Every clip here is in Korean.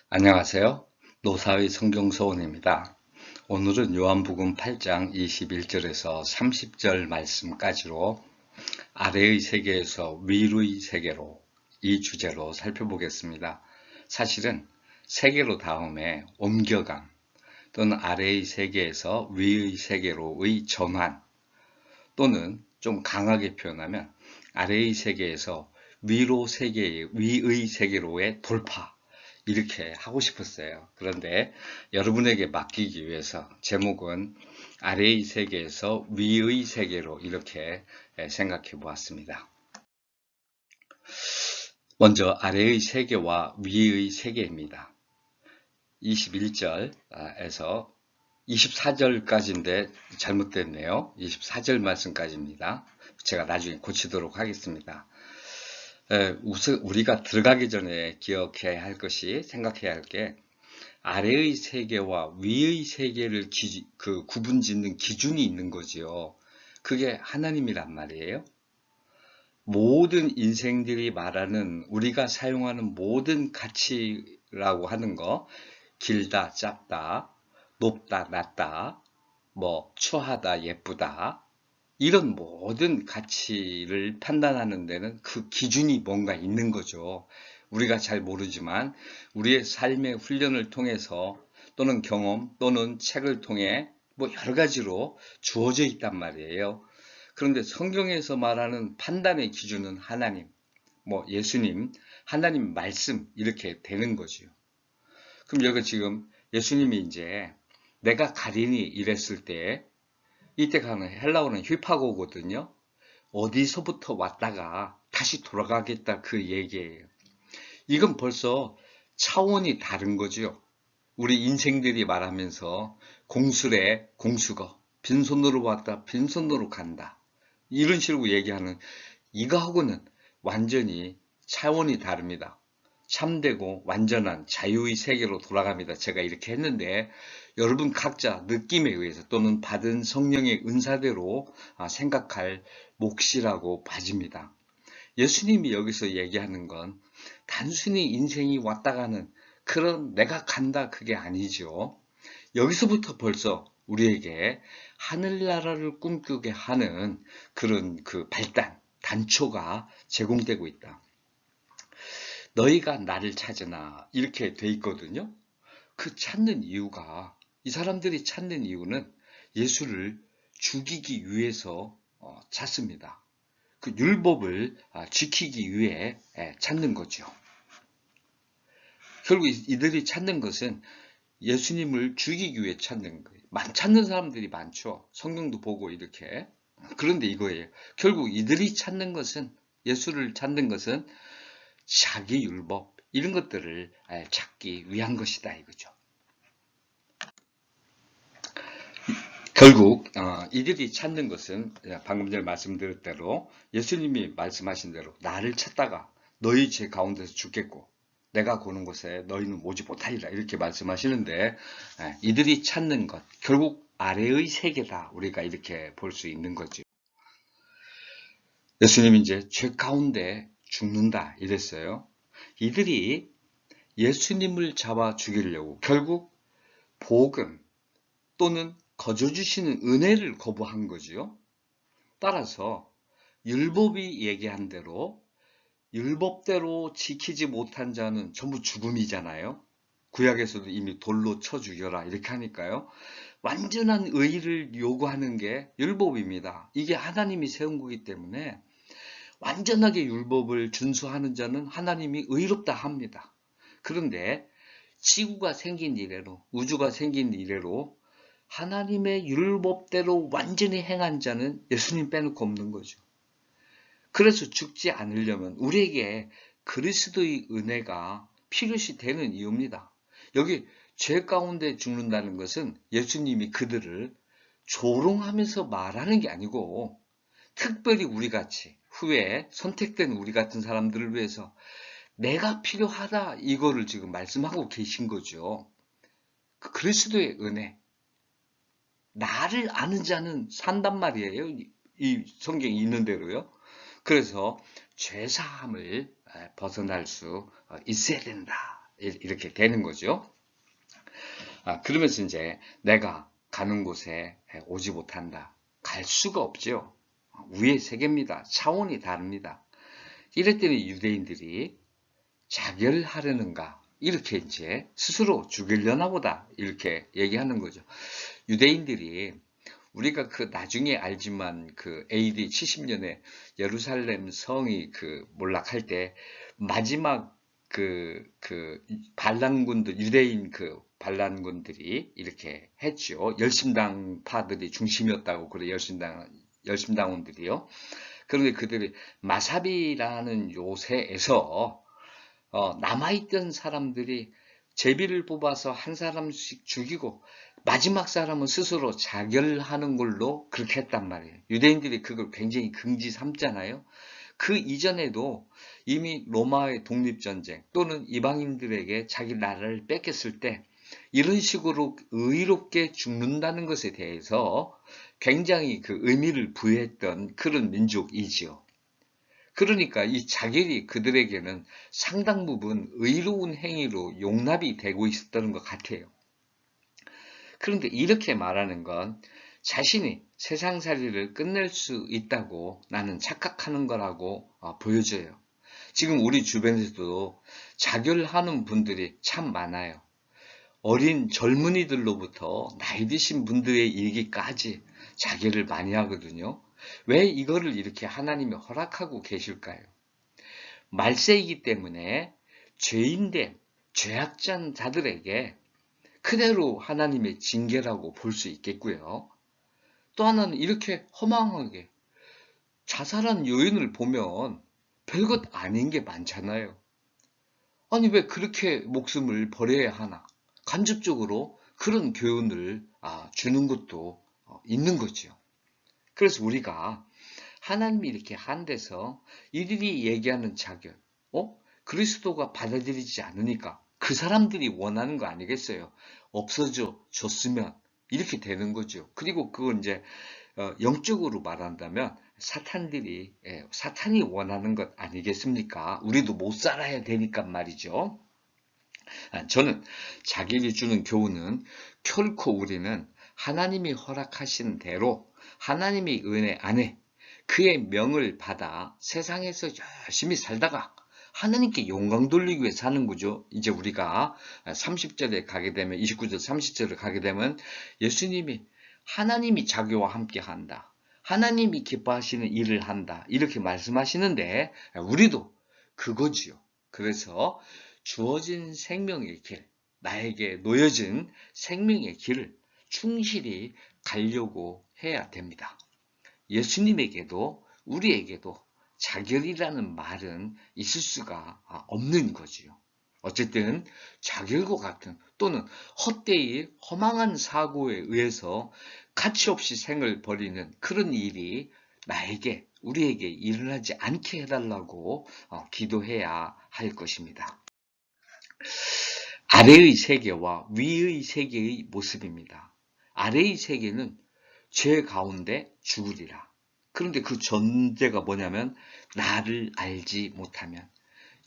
안녕하세요. 노사의 성경서원입니다. 오늘은 요한복음 8장 21절에서 30절 말씀까지로 아래의 세계에서 위의 세계로 이 주제로 살펴보겠습니다. 사실은 세계로 다음에 옮겨감 또는 아래의 세계에서 위의 세계로의 전환 또는 좀 강하게 표현하면 아래의 세계에서 위의 세계로의 돌파 이렇게 하고 싶었어요. 그런데 여러분에게 맡기기 위해서 제목은 아래의 세계에서 위의 세계로 이렇게 생각해 보았습니다. 먼저 아래의 세계와 위의 세계입니다. 21절에서 24절까지인데 잘못됐네요. 24절 말씀까지입니다. 제가 나중에 고치도록 하겠습니다. 우선 우리가 들어가기 전에 기억해야 할 것이, 생각해야 할 게, 아래의 세계와 위의 세계를 구분 짓는 기준이 있는 거지요. 그게 하나님이란 말이에요. 모든 인생들이 말하는, 우리가 사용하는 모든 가치라고 하는 거, 길다, 짧다, 높다, 낮다, 추하다, 예쁘다, 이런 모든 가치를 판단하는 데는 그 기준이 뭔가 있는 거죠. 우리가 잘 모르지만 우리의 삶의 훈련을 통해서 또는 경험 또는 책을 통해 여러 가지로 주어져 있단 말이에요. 그런데 성경에서 말하는 판단의 기준은 하나님, 예수님, 하나님 말씀 이렇게 되는 거죠. 그럼 여기 지금 예수님이 이제 내가 가리니 이랬을 때 이때 가는 헬라어는 휘파고거든요. 어디서부터 왔다가 다시 돌아가겠다 그 얘기예요. 이건 벌써 차원이 다른 거죠. 우리 인생들이 말하면서 공수래 공수거, 빈손으로 왔다 빈손으로 간다. 이런 식으로 얘기하는 이거하고는 완전히 차원이 다릅니다. 참되고 완전한 자유의 세계로 돌아갑니다. 제가 이렇게 했는데 여러분 각자 느낌에 의해서 또는 받은 성령의 은사대로 생각할 몫이라고 봐집니다. 예수님이 여기서 얘기하는 건 단순히 인생이 왔다 가는 그런 내가 간다 그게 아니죠. 여기서부터 벌써 우리에게 하늘나라를 꿈꾸게 하는 그런 그 단초가 제공되고 있다. 너희가 나를 찾으나 이렇게 돼 있거든요. 그 찾는 이유가, 이 사람들이 찾는 이유는 예수를 죽이기 위해서 찾습니다. 그 율법을 지키기 위해 찾는 거죠. 결국 이들이 찾는 것은 예수님을 죽이기 위해 찾는 거예요. 찾는 사람들이 많죠. 성경도 보고 이렇게. 그런데 이거예요. 결국 이들이 찾는 것은, 예수를 찾는 것은 자기 율법 이런 것들을 찾기 위한 것이다 이거죠. 결국 이들이 찾는 것은 방금 전에 말씀드린 대로 예수님이 말씀하신 대로 나를 찾다가 너희 제 가운데서 죽겠고 내가 고는 곳에 너희는 오지 못하리라 이렇게 말씀하시는데 이들이 찾는 것 결국 아래의 세계다 우리가 이렇게 볼 수 있는 거죠. 예수님이 이제 죄 가운데 죽는다 이랬어요. 이들이 예수님을 잡아 죽이려고 결국 복음 또는 거저 주시는 은혜를 거부한 거지요. 따라서 율법이 얘기한 대로 율법대로 지키지 못한 자는 전부 죽음이잖아요. 구약에서도 이미 돌로 쳐 죽여라 이렇게 하니까요. 완전한 의를 요구하는 게 율법입니다. 이게 하나님이 세운 거기 때문에 완전하게 율법을 준수하는 자는 하나님이 의롭다 합니다. 그런데 지구가 생긴 이래로, 우주가 생긴 이래로 하나님의 율법대로 완전히 행한 자는 예수님 빼놓고 없는 거죠. 그래서 죽지 않으려면 우리에게 그리스도의 은혜가 필요시 되는 이유입니다. 여기 죄 가운데 죽는다는 것은 예수님이 그들을 조롱하면서 말하는 게 아니고 특별히 우리같이 후에 선택된 우리 같은 사람들을 위해서 내가 필요하다 이거를 지금 말씀하고 계신 거죠. 그리스도의 은혜, 나를 아는 자는 산단 말이에요. 이 성경이 있는 대로요. 그래서 죄사함을 벗어날 수 있어야 된다. 이렇게 되는 거죠. 그러면서 이제 내가 가는 곳에 오지 못한다. 갈 수가 없죠. 위의 세계입니다. 차원이 다릅니다. 이랬더니 유대인들이 자결하려는가? 이렇게 이제 스스로 죽이려나 보다. 이렇게 얘기하는 거죠. 유대인들이 우리가 그 나중에 알지만 그 AD 70년에 예루살렘 성이 그 몰락할 때 마지막 그 반란군들, 유대인 그 반란군들이 이렇게 했죠. 열심당파들이 중심이었다고 그래, 열심당원들이요. 그런데 그들이 마사비라는 요새에서 남아있던 사람들이 제비를 뽑아서 한 사람씩 죽이고 마지막 사람은 스스로 자결하는 걸로 그렇게 했단 말이에요. 유대인들이 그걸 굉장히 금지 삼잖아요. 그 이전에도 이미 로마의 독립전쟁 또는 이방인들에게 자기 나라를 뺏겼을 때 이런 식으로 의롭게 죽는다는 것에 대해서 굉장히 그 의미를 부여했던 그런 민족이지요. 그러니까 이 자결이 그들에게는 상당 부분 의로운 행위로 용납이 되고 있었던 것 같아요. 그런데 이렇게 말하는 건 자신이 세상살이를 끝낼 수 있다고 나는 착각하는 거라고 보여져요. 지금 우리 주변에서도 자결하는 분들이 참 많아요. 어린 젊은이들로부터 나이 드신 분들의 일기까지 자결을 많이 하거든요. 왜 이거를 이렇게 하나님이 허락하고 계실까요? 말세이기 때문에 죄인된 죄악전 자들에게 그대로 하나님의 징계라고 볼 수 있겠고요. 또 하나는 이렇게 허망하게 자살한 요인을 보면 별것 아닌 게 많잖아요. 아니 왜 그렇게 목숨을 버려야 하나? 간접적으로 그런 교훈을 주는 것도 있는 거죠. 그래서 우리가 하나님이 이렇게 한 데서 이들이 얘기하는 자결, 그리스도가 받아들이지 않으니까 그 사람들이 원하는 거 아니겠어요? 없어져 줬으면 이렇게 되는 거죠. 그리고 그걸 이제 영적으로 말한다면 사탄이 원하는 것 아니겠습니까? 우리도 못 살아야 되니까 말이죠. 저는 자기를 주는 교훈은 결코 우리는 하나님이 허락하신 대로 하나님의 은혜 안에 그의 명을 받아 세상에서 열심히 살다가 하나님께 영광 돌리기 위해 사는 거죠. 이제 우리가 30절에 가게 되면 29절 30절에 가게 되면 예수님이 하나님이 자기와 함께 한다. 하나님이 기뻐하시는 일을 한다. 이렇게 말씀하시는데 우리도 그거지요. 그래서 주어진 생명의 길, 나에게 놓여진 생명의 길을 충실히 가려고 해야 됩니다. 예수님에게도 우리에게도 자결이라는 말은 있을 수가 없는 거지요. 어쨌든 자결과 같은 또는 헛되이 허망한 사고에 의해서 가치 없이 생을 버리는 그런 일이 나에게 우리에게 일어나지 않게 해달라고 기도해야 할 것입니다. 아래의 세계와 위의 세계의 모습입니다. 아래의 세계는 죄 가운데 죽으리라. 그런데 그 전제가 뭐냐면 나를 알지 못하면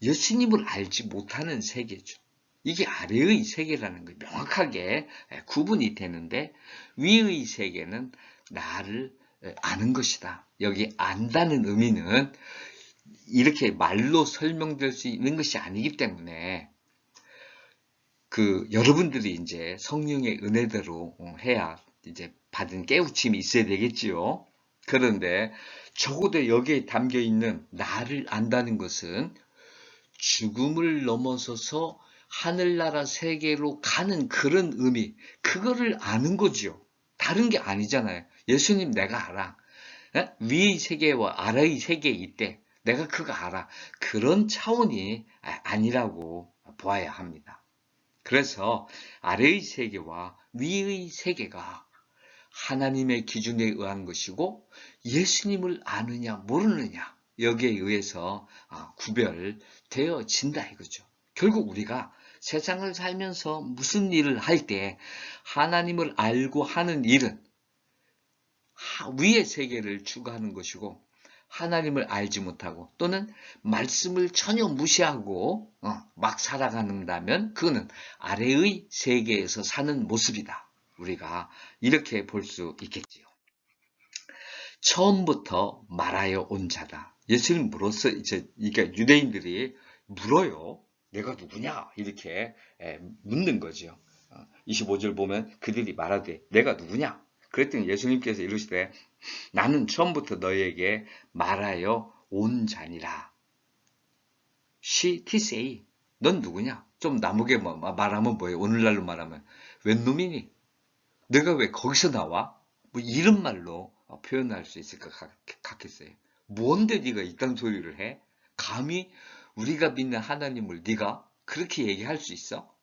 예수님을 알지 못하는 세계죠. 이게 아래의 세계라는 거 명확하게 구분이 되는데 위의 세계는 나를 아는 것이다. 여기 안다는 의미는 이렇게 말로 설명될 수 있는 것이 아니기 때문에 여러분들이 이제 성령의 은혜대로 해야 이제 받은 깨우침이 있어야 되겠지요. 그런데 적어도 여기에 담겨 있는 나를 안다는 것은 죽음을 넘어서서 하늘나라 세계로 가는 그런 의미, 그거를 아는 거지요. 다른 게 아니잖아요. 예수님 내가 알아. 위의 세계와 아래의 세계에 있대. 내가 그거 알아. 그런 차원이 아니라고 보아야 합니다. 그래서 아래의 세계와 위의 세계가 하나님의 기준에 의한 것이고 예수님을 아느냐 모르느냐 여기에 의해서 구별되어진다 이거죠. 결국 우리가 세상을 살면서 무슨 일을 할 때 하나님을 알고 하는 일은 위의 세계를 추구하는 것이고 하나님을 알지 못하고 또는 말씀을 전혀 무시하고 막 살아간다면 그거는 아래의 세계에서 사는 모습이다. 우리가 이렇게 볼 수 있겠지요. 처음부터 말하여 온 자다. 예수님 물었어. 이제 이게 유대인들이 물어요. 내가 누구냐? 이렇게 묻는 거죠. 25절 보면 그들이 말하되 내가 누구냐? 그랬더니 예수님께서 이르시되 나는 처음부터 너에게 말하여 온 자니라. She, say. 넌 누구냐? 좀 나무게 말하면 뭐예요? 오늘날로 말하면 웬 놈이니? 너가 왜 거기서 나와? 뭐 이런 말로 표현할 수 있을 것 같겠어요. 뭔데 네가 이딴 소리를 해? 감히 우리가 믿는 하나님을 네가 그렇게 얘기할 수 있어?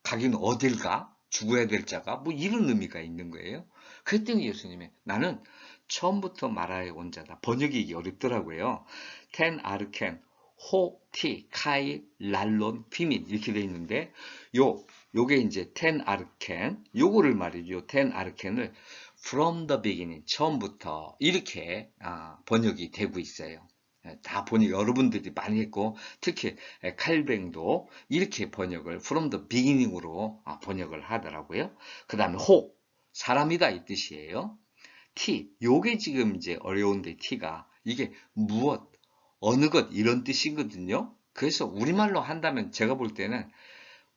가긴 어딜 가? 죽어야 될 자가? 뭐 이런 의미가 있는 거예요. 그랬더니 예수님이 나는 처음부터 말하여 온 자다. 번역이 이게 어렵더라고요. 텐 아르켄 호, 티, 카이, 랄론, 피민 이렇게 돼 있는데 요게 이제 텐 아르켄 요거를 말이죠. 텐 아르켄을 from the beginning 처음부터 이렇게 번역이 되고 있어요. 다 보니 여러분들이 많이 했고 특히 칼뱅도 이렇게 번역을 from the beginning으로 번역을 하더라고요. 그 다음에 호 사람이다 이 뜻이에요. 티 요게 지금 이제 어려운데 티가 이게 무엇 어느 것 이런 뜻이거든요. 그래서 우리말로 한다면 제가 볼 때는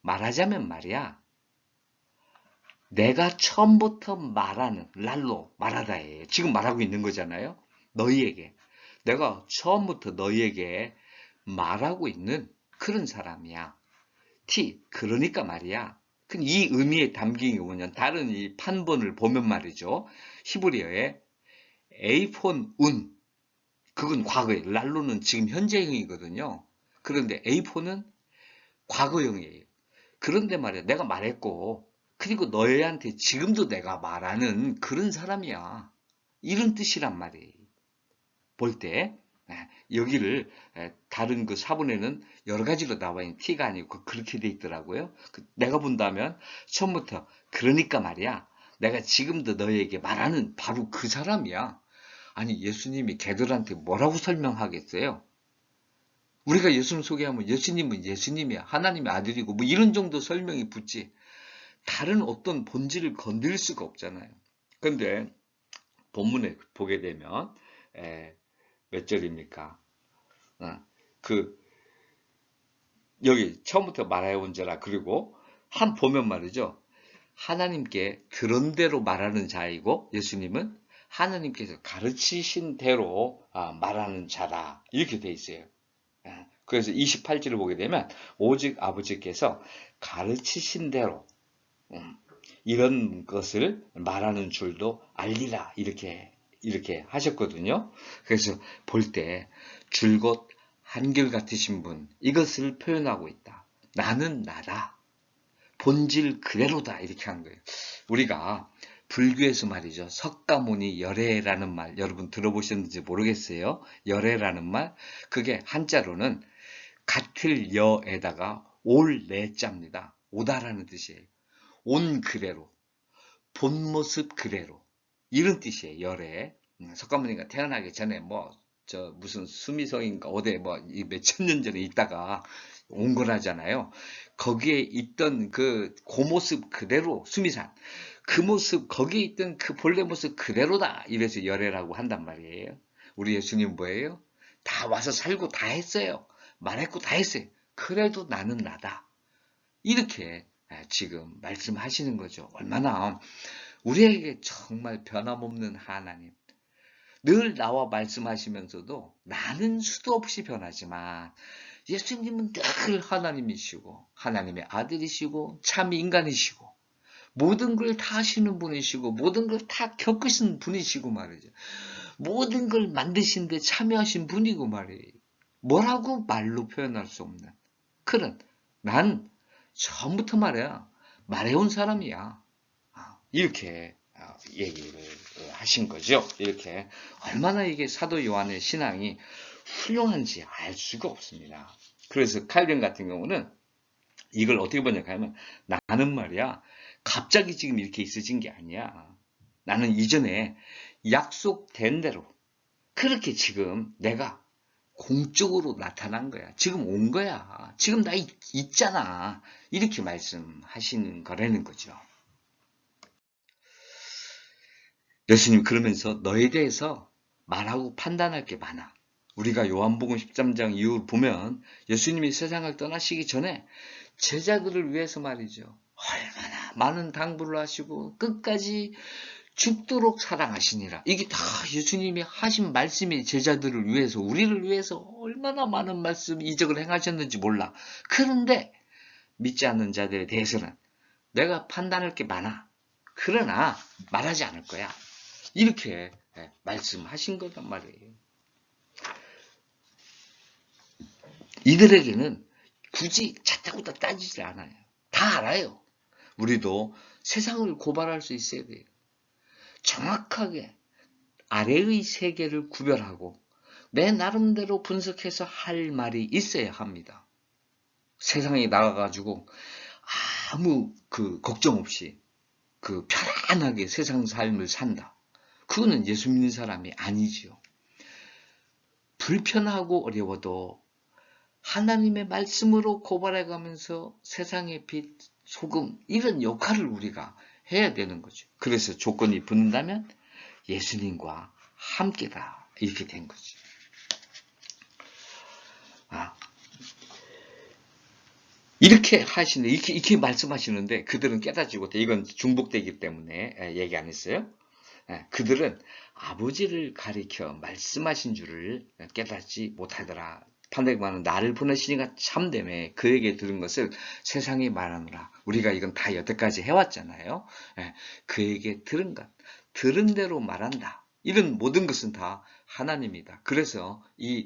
말하자면 말이야. 내가 처음부터 말하는 랄로 말하다예요. 지금 말하고 있는 거잖아요. 너희에게. 내가 처음부터 너희에게 말하고 있는 그런 사람이야. T. 그러니까 말이야. 이 의미에 담긴 게 뭐냐면 다른 이 판본을 보면 말이죠. 히브리어에 에이폰 운 그건 과거에 랄로는 지금 현재형이거든요. 그런데 에이폰은 과거형이에요. 그런데 말이야 내가 말했고 그리고 너희한테 지금도 내가 말하는 그런 사람이야. 이런 뜻이란 말이에요. 볼 때 여기를 다른 그 사본에는 여러 가지로 나와 있는 T가 아니고 그렇게 돼 있더라고요. 내가 본다면 처음부터 그러니까 말이야. 내가 지금도 너희에게 말하는 바로 그 사람이야. 아니 예수님이 걔들한테 뭐라고 설명하겠어요? 우리가 예수님 소개하면 예수님은 예수님이야. 하나님의 아들이고 뭐 이런 정도 설명이 붙지. 다른 어떤 본질을 건드릴 수가 없잖아요. 그런데 본문에 보게 되면 몇 절입니까? 여기 처음부터 말해온 자라 그리고 한 보면 말이죠. 하나님께 그런 대로 말하는 자이고 예수님은 하나님께서 가르치신 대로 말하는 자다. 이렇게 돼 있어요. 그래서 28절을 보게 되면 오직 아버지께서 가르치신 대로 이런 것을 말하는 줄도 알리라 이렇게 하셨거든요. 그래서 볼 때 줄곧 한결같으신 분 이것을 표현하고 있다. 나는 나다. 본질 그대로다 이렇게 하는 거예요. 우리가 불교에서 말이죠. 석가모니 열애라는 말 여러분 들어보셨는지 모르겠어요. 열애라는 말 그게 한자로는 같을 여에다가 올 내자입니다. 오다라는 뜻이에요. 온 그대로 본 모습 그대로 이런 뜻이에요. 열애 석가모니가 태어나기 전에 무슨 수미성인가 어디 몇천 년 전에 있다가 온 거라잖아요. 거기에 있던 그 모습 그대로 수미산 그 모습 거기에 있던 그 본래 모습 그대로다 이래서 열애라고 한단 말이에요. 우리 예수님 뭐예요? 다 와서 살고 다 했어요. 말했고 다 했어요. 그래도 나는 나다. 이렇게 지금 말씀하시는 거죠. 얼마나 우리에게 정말 변함없는 하나님. 늘 나와 말씀하시면서도 나는 수도 없이 변하지만 예수님은 늘 하나님이시고 하나님의 아들이시고 참 인간이시고 모든 걸 다 하시는 분이시고 모든 걸 다 겪으신 분이시고 말이죠. 모든 걸 만드신 데 참여하신 분이고 말이에요. 뭐라고 말로 표현할 수 없는 그런 난 처음부터 말해온 사람이야. 이렇게 얘기를 하신 거죠. 이렇게 얼마나 이게 사도 요한의 신앙이 훌륭한지 알 수가 없습니다. 그래서 칼빈 같은 경우는 이걸 어떻게 번역하면 나는 말이야 갑자기 지금 이렇게 있어진 게 아니야. 나는 이전에 약속된 대로 그렇게 지금 내가 공적으로 나타난 거야. 지금 온 거야. 지금 나 있잖아. 이렇게 말씀하시는 거라는 거죠. 예수님 그러면서 너에 대해서 말하고 판단할 게 많아. 우리가 요한복음 13장 이후를 보면 예수님이 세상을 떠나시기 전에 제자들을 위해서 말이죠. 얼마나 많은 당부를 하시고 끝까지 죽도록 사랑하시니라. 이게 다 예수님이 하신 말씀이 제자들을 위해서, 우리를 위해서 얼마나 많은 말씀, 이적을 행하셨는지 몰라. 그런데 믿지 않는 자들에 대해서는 내가 판단할 게 많아. 그러나 말하지 않을 거야. 이렇게 말씀하신 거란 말이에요. 이들에게는 굳이 자타구다 따지지 않아요. 다 알아요. 우리도 세상을 고발할 수 있어야 돼요. 정확하게 아래의 세계를 구별하고 내 나름대로 분석해서 할 말이 있어야 합니다. 세상에 나가가지고 아무 걱정 없이 편안하게 세상 삶을 산다. 그거는 예수 믿는 사람이 아니지요. 불편하고 어려워도 하나님의 말씀으로 고발해가면서 세상의 빛, 소금 이런 역할을 우리가 해야 되는 거죠. 그래서 조건이 붙는다면 예수님과 함께다 이렇게 된 거죠. 이렇게 이렇게 말씀하시는데 그들은 깨닫지 못해. 이건 중복되기 때문에 얘기 안 했어요. 그들은 아버지를 가리켜 말씀하신 줄을 깨닫지 못하더라. 판대기만은 나를 보내시니가 참되매 그에게 들은 것을 세상에 말하노라. 우리가 이건 다 여태까지 해왔잖아요. 그에게 들은 것, 들은 대로 말한다. 이런 모든 것은 다 하나님이다. 그래서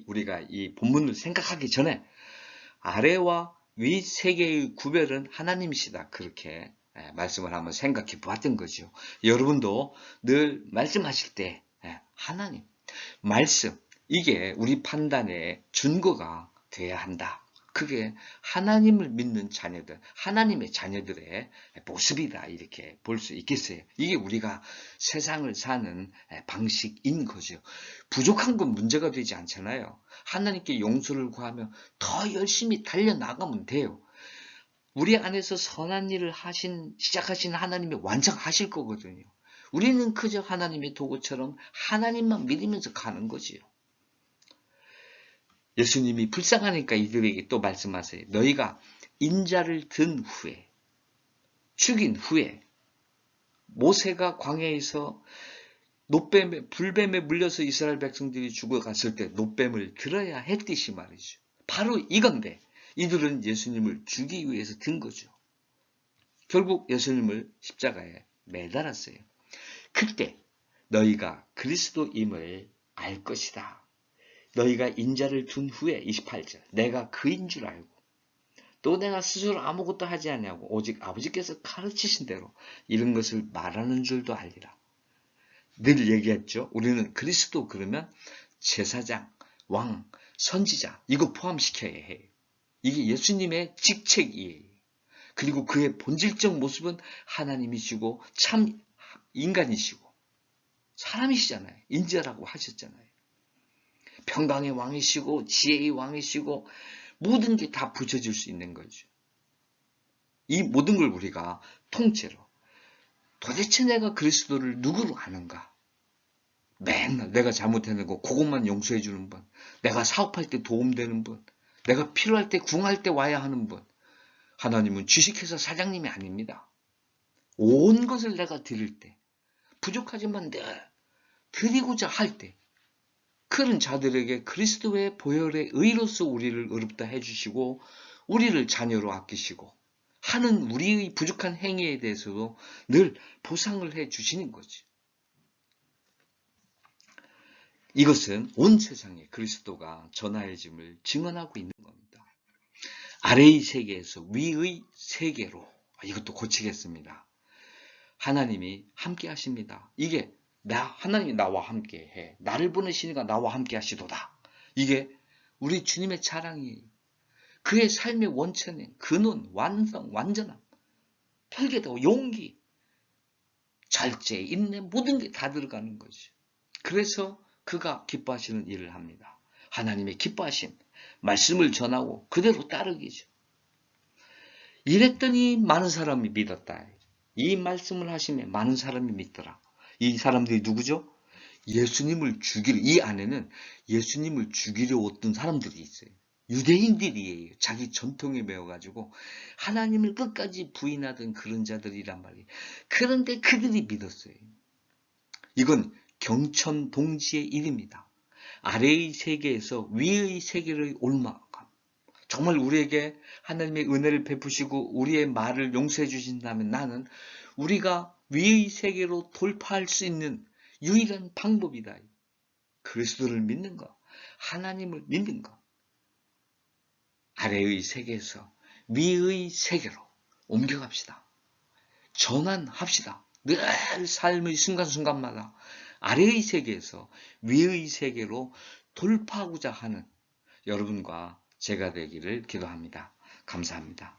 우리가 이 본문을 생각하기 전에 아래와 위 세계의 구별은 하나님이시다. 그렇게 말씀을 한번 생각해 보았던 거죠. 여러분도 늘 말씀하실 때 하나님, 말씀, 이게 우리 판단의 준거가 돼야 한다. 그게 하나님을 믿는 자녀들, 하나님의 자녀들의 모습이다. 이렇게 볼 수 있겠어요. 이게 우리가 세상을 사는 방식인 거죠. 부족한 건 문제가 되지 않잖아요. 하나님께 용서를 구하며 더 열심히 달려나가면 돼요. 우리 안에서 선한 일을 시작하신 하나님이 완성하실 거거든요. 우리는 그저 하나님의 도구처럼 하나님만 믿으면서 가는 거지요. 예수님이 불쌍하니까 이들에게 또 말씀하세요. 너희가 인자를 든 후에, 죽인 후에, 모세가 광야에서 불뱀에 물려서 이스라엘 백성들이 죽어갔을 때 노뱀을 들어야 했듯이 말이죠. 바로 이건데 이들은 예수님을 죽이기 위해서 든 거죠. 결국 예수님을 십자가에 매달았어요. 그때 너희가 그리스도임을 알 것이다. 너희가 인자를 둔 후에 28절 내가 그인 줄 알고 또 내가 스스로 아무것도 하지 않냐고 오직 아버지께서 가르치신 대로 이런 것을 말하는 줄도 알리라. 늘 얘기했죠. 우리는 그리스도 그러면 제사장, 왕, 선지자 이거 포함시켜야 해요. 이게 예수님의 직책이에요. 그리고 그의 본질적 모습은 하나님이시고 참 인간이시고 사람이시잖아요. 인자라고 하셨잖아요. 평강의 왕이시고 지혜의 왕이시고 모든 게 다 붙여질 수 있는 거죠. 이 모든 걸 우리가 통째로 도대체 내가 그리스도를 누구로 아는가? 맨날 내가 잘못했는 거 그것만 용서해 주는 분, 내가 사업할 때 도움되는 분, 내가 필요할 때 궁할 때 와야 하는 분. 하나님은 주식회사 사장님이 아닙니다. 온 것을 내가 드릴 때 부족하지만 늘 드리고자 할 때 그런 자들에게 그리스도의 보혈의 의로서 우리를 의롭다 해주시고 우리를 자녀로 아끼시고 하는 우리의 부족한 행위에 대해서도 늘 보상을 해주시는 거지. 이것은 온 세상에 그리스도가 전하여짐을 증언하고 있는 겁니다. 아래의 세계에서 위의 세계로 이것도 고치겠습니다. 하나님이 함께 하십니다. 이게 하나님이 나와 함께 해. 나를 보내시니까 나와 함께 하시도다. 이게 우리 주님의 자랑이에요. 그의 삶의 원천에 근원, 완성, 완전함, 별개도 용기, 절제, 인내 모든 게 다 들어가는 거죠. 그래서 그가 기뻐하시는 일을 합니다. 하나님의 기뻐하심, 말씀을 전하고 그대로 따르기죠. 이랬더니 많은 사람이 믿었다. 이 말씀을 하시며 많은 사람이 믿더라. 이 사람들이 누구죠? 예수님을 죽이려, 이 안에는 예수님을 죽이려 왔던 사람들이 있어요. 유대인들이에요. 자기 전통에 매여가지고 하나님을 끝까지 부인하던 그런 자들이란 말이에요. 그런데 그들이 믿었어요. 이건 경천동지의 일입니다. 아래의 세계에서 위의 세계를 올라감. 정말 우리에게 하나님의 은혜를 베푸시고 우리의 말을 용서해 주신다면 나는 우리가 위의 세계로 돌파할 수 있는 유일한 방법이다. 그리스도를 믿는 것, 하나님을 믿는 것. 아래의 세계에서 위의 세계로 옮겨갑시다. 전환합시다. 늘 삶의 순간순간마다 아래의 세계에서 위의 세계로 돌파하고자 하는 여러분과 제가 되기를 기도합니다. 감사합니다.